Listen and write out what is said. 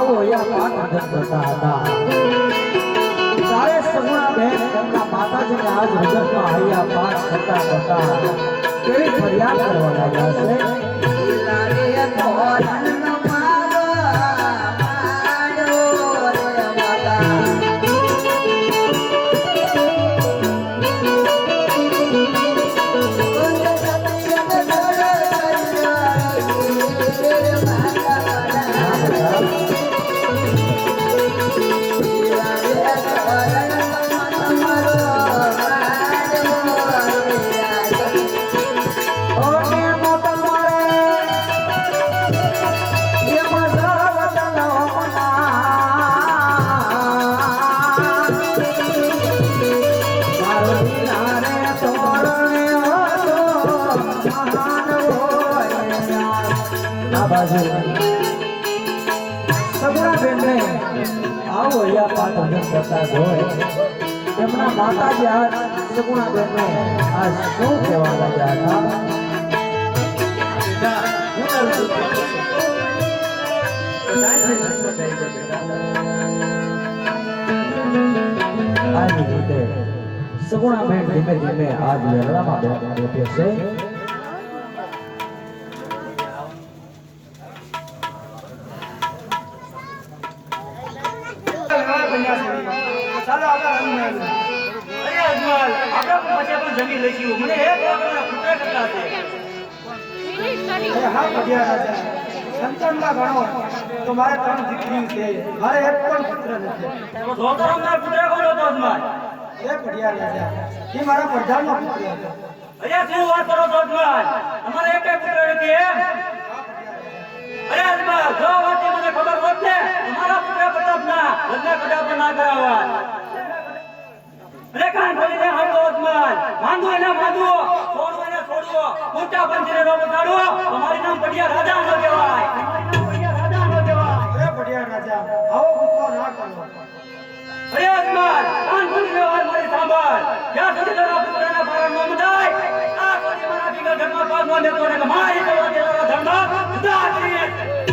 આવો યા પાઠ કરતા હતા તારે સગુણા બેન તેમના માતાજીને આજ હૃદયમાં હૈયા પાઠ કરતા કેવી ફરિયાદ કરવા લાગ્યા છે સગુણા બેનને આવો યા પાઠ અભ્યાસ કરતા જોઈ તેમના માતાજી આજ સગુણા બેનને આજ શું કહેવા લાગ્યા હતા આવી રીતે સગુણા બેન ધીમે ધીમે આજ વેરડામાં બેઠે છે ચાલો આપણે અજમાલ આપણે પછી પણ જમી લઈશું મને એક વાગના ફૂટે કેટલા છે હા ભડિયા રાજા સંતાનમાં ગણો તો મારે 3 દીકરી છે મારે એક પણ પુત્ર નથી તો ધોતરમના પુત્ર કોણ હતો અજમાલ એ ભડિયા રાજા એ મારા પ્રધાનનો પુત્ર હતો અરે શું વાત કરો છો અજમાલ અમારે એક પુત્ર નથી અરે અજમાલ જો વાત મને ખબર હોત ને તમારા પુત્ર પ્રતાપના લગ્ન કદાચ ના કરાવવા અરે કાન ખોલીને હાલો અજમાલ માંગો એને માંગો છોડવો એને છોડવો મોટા બંધીને નો બતાડો અમારી નામ પડિયા રાજા નો કહેવાય અરે પડિયા રાજા આવો ગુસ્સો ના કરો અરે અજમાલ કાન ખોલીને વાત મારી સાંભળ જ્યાં સુધી તારા પુત્રના પારણ નો મદાય આ સુધી મારા દીકરા ધર્મ પાક નો દેતો ને મારી કરવા દેવાનો ધર્મ જુદા કરી